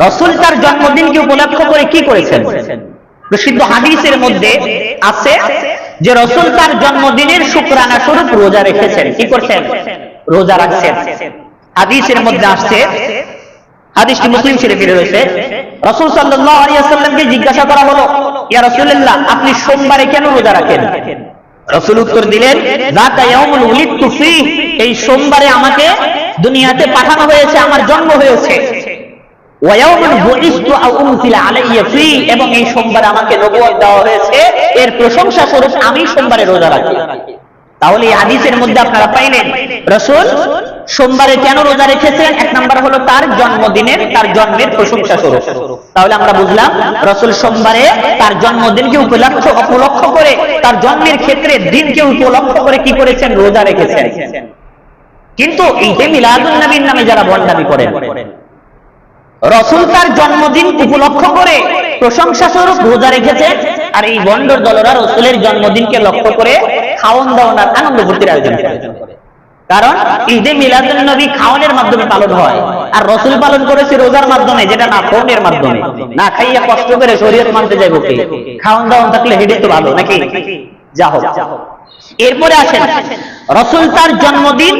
রাসূল তার জন্মদিনকে উপলক্ষ করে কি করেছেন? প্রসিদ্ধ হাদিসের মধ্যে আছে যে রাসূল তার জন্মদিনের শুকরানা স্বরূপ রোজা রেখেছেন। কি করছেন? রোজা রাখছেন। হাদিসের মধ্যে আসছে, হাদিসটি মুসলিম শরীফে রয়েছে, রাসূল সাল্লাল্লাহু আলাইহি ওয়াসাল্লামকে জিজ্ঞাসা করা হলো, ইয়া রাসূলুল্লাহ, আপনি সোমবারে কেন রোজা রাখেন? রাসূল উত্তর দিলেন, যাকা ইয়াউমুল উলিদতু ফীহ, এই সোমবারে আমাকে দুনিয়াতে পাঠানো হয়েছে, আমার জন্ম হয়েছে। ওয়া ইয়াউমুন বুইসতু আও উনজিলা আলাইয়া ফীহ, এবং এই সোমবারে আমাকে নবুয়ত দেওয়া হয়েছে, এর প্রশংসা স্বরূপ আমি সোমবারে রোজা রাখি। তাহলে এই হাদিসের মধ্যে আপনারা পাইলেন রাসূল সোমবারে কেন রোজা রেখেছেন? এক নাম্বার হলো তার জন্মদিনের, তার জন্মের প্রশংসা স্বরূপ। তাহলে আমরা বুঝলাম রাসূল সোমবারে তার জন্মদিনকে উপলক্ষ করে, তার জন্মের ক্ষেত্রে দিনকে উপলক্ষ করে কি করেছেন? রোজা রেখেছেন। কিন্তু এই যে মিলাদুন নবীর নামে যারা ভণ্ডামি করেন, রাসূল তার জন্মদিন উপলক্ষ করে প্রশংসা স্বরূপ রোজা রেখেছেন, আর এই ভণ্ডর দলরা রাসূলের জন্মদিনকে লক্ষ্য করে খাওয়ান দাওয়ার আনন্দ ফুর্তির আয়োজন করে। কারণ ঈদে মিলাদুন নবী খাওয়ানোর মাধ্যমে পালন হয়, আর রাসূল পালন করেছে রোজার মাধ্যমে, যেটা না খাওয়ানোর মাধ্যমে। না খাইয়া কষ্ট করে শরীয়ত মানতে যাইব কি? খাওয়ান দাওয়ান থাকলে হেডে তো ভালো নাকি? যা হোক। এরপরে আসেন, রাসূল তার জন্মদিন,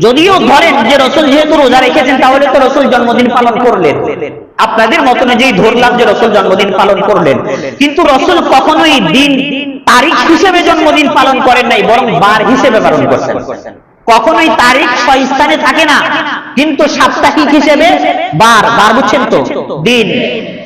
যদিও ধরেন যে রাসূল যেহেতু রোজা রেখেছেন তাহলে তো রাসূল জন্মদিন পালন করলেন, আপনাদের মতনে যেই ধরলাম যে রাসূল জন্মদিন পালন করলেন, কিন্তু রাসূল কখনোই দিন তারিখ হিসেবে জন্মদিন পালন করেন নাই, বরং বার হিসেবে পালন করছেন। কখনোই তারিখ স্থানে থাকে না, কিন্তু সাপ্তাহিক হিসেবে বার, বার বুঝছেন তো, দিন,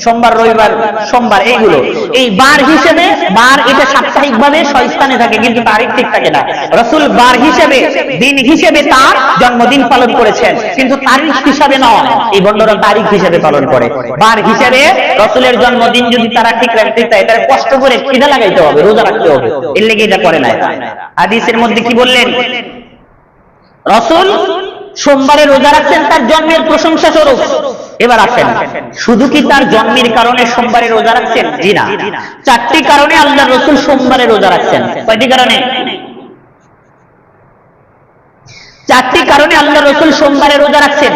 সোমবার রবিবার সোমবার, এইগুলো এই বার হিসেবে, বার এটা সাপ্তাহিক ভাবে স্থানে থাকে, কিন্তু তারিখ ঠিক থাকে না। রাসূল বার হিসেবে, দিন হিসেবে তার জন্মদিন পালন করেছেন, কিন্তু তারিখ হিসাবে নয়। এই বন্ধুরা তারিখ হিসেবে পালন করে, বার হিসেবে রাসূলের জন্মদিন যদি তারা ঠিক রাখতে চায়, তারা কষ্ট করে খিদা লাগাইতে হবে, রোজা রাখতে হবে, এর লেগে এটা করে না। হাদিসের মধ্যে কি বললেন? রাসূল সোমবারে রোজা রাখছেন তার জন্মের প্রশংসা স্বরূপ। এবার আসেন, শুধু কি তার জন্মের কারণে সোমবারে রোজা রাখছেন? জি না, চারটি কারণে আল্লাহর রাসূল সোমবারে রোজা রাখছেন। কয়টি কারণে? চারটি কারণে আল্লাহর রাসূল সোমবারে রোজা রাখছেন।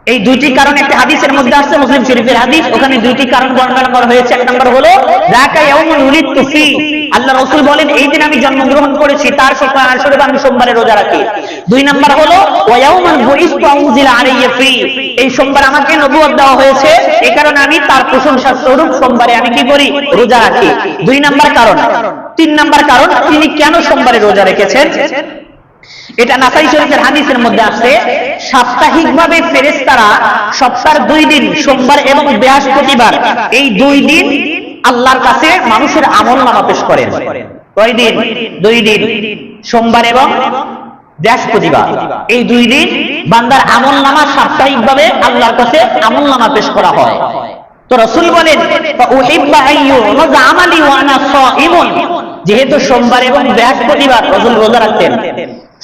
এই দুইটি কারণ একটা হাদিসের মধ্যে আসছে, মুসলিম শরীফের হাদিস, ওখানে দুইটি কারণ বর্ণনা করা হয়েছে। এক নম্বর হলো যাকা ইয়াউমুল উলিদতু ফী, আল্লাহ রাসূল বলেন এই দিন আমি জন্মগ্রহণ করেছি, তার শুকরানা স্বরূপ আমি সোমবারে রোজা রাখি। দুই নাম্বার হলো ওয়া ইয়াউমান বুইসতু উনজিলা আলাইয়া ফী, এই সোমবার আমাকে নবুয়ত দেওয়া হয়েছে, এই কারণে আমি তার প্রশংসা স্বরূপ সোমবারে আমি কি করি? রোজা রাখি। দুই নাম্বার কারণ। তিন নাম্বার কারণ, তিনি কেন সোমবারে রোজা রেখেছেন? এটা নাসাই শরীফের হাদিসের মধ্যে আছে, সাপ্তাহিকভাবে ফেরেশতারা সপ্তাহের 2 দিন, সোমবার এবং বৃহস্পতিবার, এই 2 দিন আল্লাহর কাছে মানুষের আমলনামা পেশ করেন। কয় দিন? 2 দিন, সোমবার এবং বৃহস্পতিবার। এই 2 দিন বান্দার আমলনামা সাপ্তাহিকভাবে আল্লাহর কাছে আমলনামা পেশ করা হয়। তো রাসূল বলেন উহিব্বা আইয়ুরজা আমালি ওয়া আনা সাইমুন, যেহেতু সোমবার এবং বৃহস্পতিবার রাসূল রোজা রাখতেন,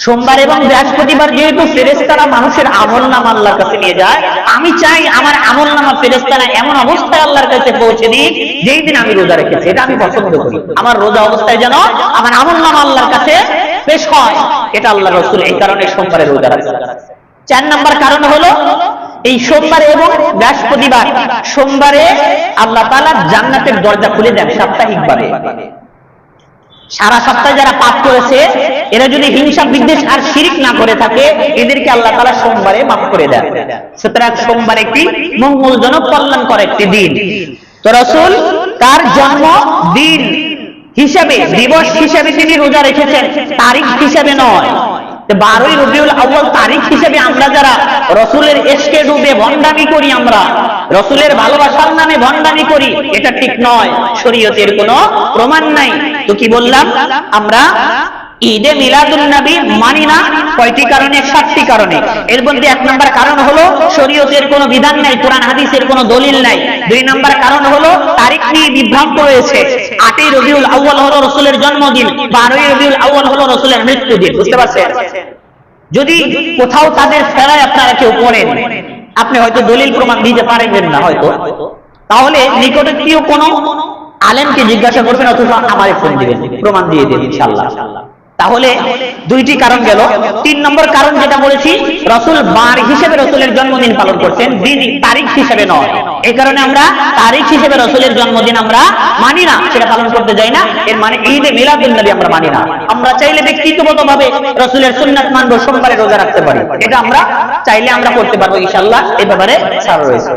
সোমবার এবং বৃহস্পতিবার যেহেতু ফেরেশতারা মানুষের আমলনামা আল্লাহর কাছে নিয়ে যায়, আমি চাই আমার আমলনামা ফেরেশতারা এমন অবস্থায় আল্লাহর কাছে পৌঁছে দিক যেই দিন আমি রোজা রেখেছি। এটা আমি পছন্দ করি, আমার রোজা অবস্থায় যেন আমার আমলনামা আল্লাহর কাছে পেশ হয়। এটা আল্লাহর রাসূল এই কারণে সোমবারে রোজা রাখছেন। 4 নম্বর কারণ হলো এই সোমবার এবং বৃহস্পতিবার, সোমবারে আল্লাহ তাআলা জান্নাতের দরজা খুলে দেন সাপ্তাহিকভাবে। সারা সপ্তাহে যারা পাপ করেছে, এরা যদি হিংসা বিদ্বেষ আর শিরক না করে থাকে, এদেরকে আল্লাহ তাআলা সোমবারে মাফ করে দেন। সুতরাং সোমবার একটি মঙ্গলজনক, কল্যাণকর একটি দিন। তো রাসূল তার জন্ম দিন হিসাবে, দিবস হিসাবে তিনি রোজা রেখেছেন, তারিখ হিসাবে নয়। 12ই রবিউল আউয়াল তারিখ হিসেবে আমরা যারা রাসূলের ইশকে ডুবে ভণ্ডামি করি, আমরা রাসূলের ভালোবাসার নামে ভণ্ডামি করি, এটা ঠিক নয়, শরীয়তের কোনো প্রমাণ নাই। তো কি বললাম, আমরা ঈদে মিলাদুন নবী মানি না। কয়টি কারণে? 7টি কারণে। এর মধ্যে 1 নম্বর কারণ হলো শরীয়তের কোনো বিধান নাই, কোরআন হাদিসের কোনো দলিল নাই। 2 নম্বর কারণ হলো তারিখ নিয়ে বিভ্রান্ত রয়েছে। 8ই রবিউল আউয়াল হলো রাসূলের জন্মদিন, 12ই রবিউল আউয়াল হলো রাসূলের মৃত্যুদিন। বুঝতে পারছেন? যদি কোথাও তাদের ফেরায় আপনারা কেউ পড়েন, আপনি হয়তো দলিল প্রমাণ দিতে পারবেন না হয়তো, তাহলে নিকটস্থীয় কোনো আলেমকে জিজ্ঞাসা করবেন অথবা আমারে ফোন দিবেন, প্রমাণ দিয়ে দেবেন ইনশাআল্লাহ। তাহলে দুইটি কারণ গেল। 3 নম্বর কারণ যেটা বলেছি, রাসূল বার হিসেবে রাসূলের জন্মদিন পালন করতেন, দিন তারিখ হিসেবে নয়। এই কারণে আমরা তারিখ হিসেবে রাসূলের জন্মদিন আমরা মানি না, সেটা পালন করতে যাই না। এর মানে ঈদে মিলাদুন নবী আমরা মানি না। আমরা চাইলে ব্যক্তিগতভাবে রাসূলের সুন্নাত মানব, সোমবারে রোজা রাখতে পারি, এটা আমরা চাইলে আমরা করতে পারবো ইনশাআল্লাহ। এই ব্যাপারে ছাড় রয়েছে।